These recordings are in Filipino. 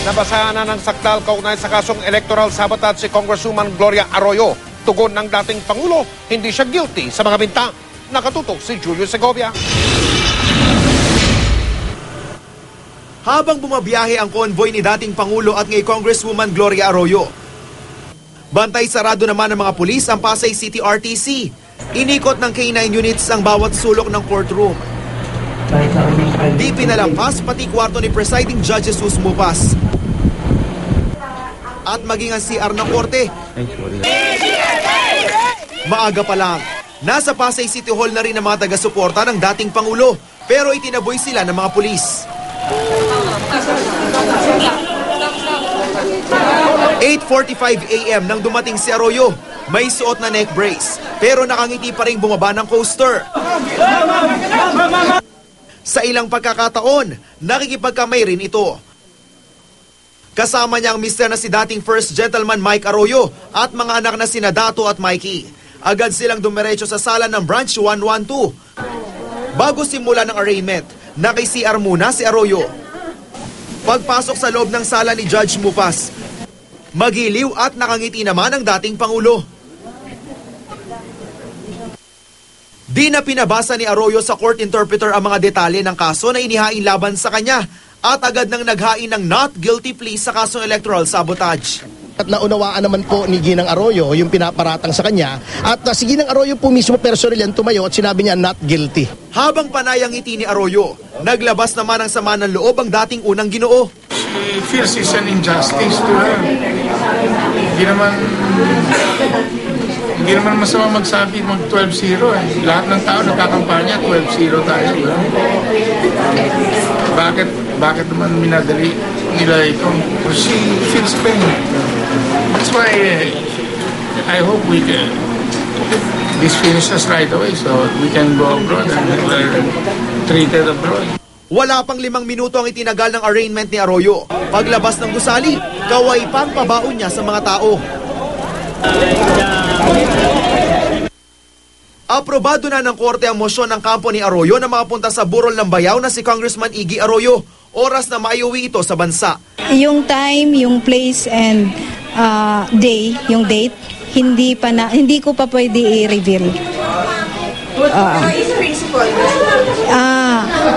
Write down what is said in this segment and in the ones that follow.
Nabasahan na ng sakdal kaugnay sa kasong electoral sabotage si Congresswoman Gloria Arroyo. Tugon ng dating Pangulo, hindi siya guilty sa mga bintang. Nakatutok si Julio Segovia. Habang bumabiyahe ang convoy ni dating Pangulo at ngay Congresswoman Gloria Arroyo, bantay sarado naman ng mga pulis ang Pasay City RTC. Inikot ng K9 units ang bawat sulok ng courtroom. Di pinalampas pati kwarto ni Presiding Judge Jesus Mupas. At maging ang CR ng korte. Maaga pa lang, nasa Pasay City Hall na rin ang mga taga-suporta ng dating Pangulo, pero itinaboy sila ng mga pulis. 8:45 AM nang dumating si Arroyo. May suot na neck brace, pero nakangiti pa rin bumaba ng coaster. Sa ilang pagkakataon, nakikipagkamay rin ito. Kasama niya ang mister na si dating First Gentleman Mike Arroyo at mga anak na sina Dato at Mikey. Agad silang dumiretso sa sala ng Branch 112. Bago simula ng arraignment, naki-CR muna si Arroyo. Pagpasok sa loob ng sala ni Judge Mupas, magiliw at nakangiti naman ang dating Pangulo. Di na pinabasa ni Arroyo sa court interpreter ang mga detalye ng kaso na inihain laban sa kanya at agad nang naghain ng not guilty plea sa kasong electoral sabotage. At naunawaan naman po ni Ginang Arroyo yung pinaparatang sa kanya at si Ginang Arroyo po mismo personal yan tumayo at sinabi niya not guilty. Habang panayang ngiti ni Arroyo, naglabas naman ng sama ng loob ang dating unang Ginoo. She feels it's an injustice to her. Hindi naman masama magsabi mag 12-0 eh. Lahat ng tao nagkakampanya 12-0 tayo. Bakit naman minadali nila ito? She feels pain. That's why I hope this finishes right away so we can go abroad and treated abroad. Wala pang 5 minuto ang itinagal ng arraignment ni Arroyo. Paglabas ng gusali, kaway pang pabaon niya sa mga tao. Aprobado na ng korte ang mosyon ng kampo ni Arroyo na makapunta sa burol ng bayaw na si Congressman Iggy Arroyo. Oras na maiuwi ito sa bansa. Yung time, yung place and day, yung date, hindi ko pa pwede i-reveal.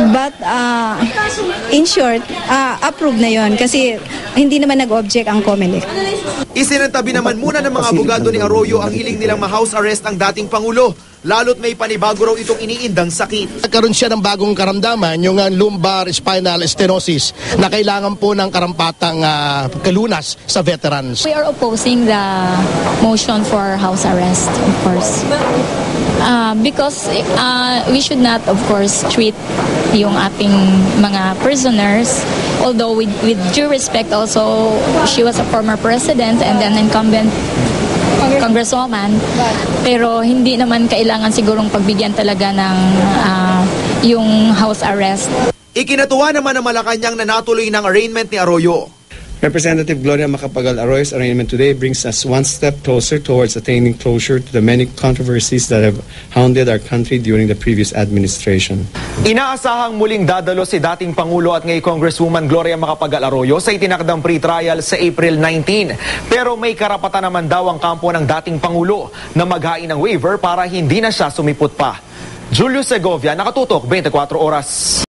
But in short, approve na yon kasi hindi naman nag-object ang COMELEC. Isinantabi naman muna ng mga abogado ni Arroyo ang hiling nilang ma-house arrest ang dating Pangulo, lalo't may panibago raw itong iniindang sakit. Nagkaroon siya ng bagong karamdaman, yung lumbar spinal stenosis na kailangan po ng karampatang kalunas sa veterans. We are opposing the motion for house arrest, of course. Because we should not, of course, treat yung ating mga prisoners. Although with due respect also, she was a former president and then incumbent congresswoman. Pero hindi naman kailangan sigurong pagbigyan talaga ng yung house arrest. Ikinatuwa naman ng Malacanang na natuloy ng arraignment ni Arroyo. Representative Gloria Macapagal Arroyo's arraignment today brings us one step closer towards attaining closure to the many controversies that have hounded our country during the previous administration. Inaasahang muling dadalo si dating Pangulo at ngay Congresswoman Gloria Macapagal Arroyo sa itinakdang pre-trial sa April 19. Pero may karapatan naman daw ang kampo ng dating Pangulo na maghain ng waiver para hindi na siya sumipot pa. Julio Segovia, Nakatutok, 24 Oras.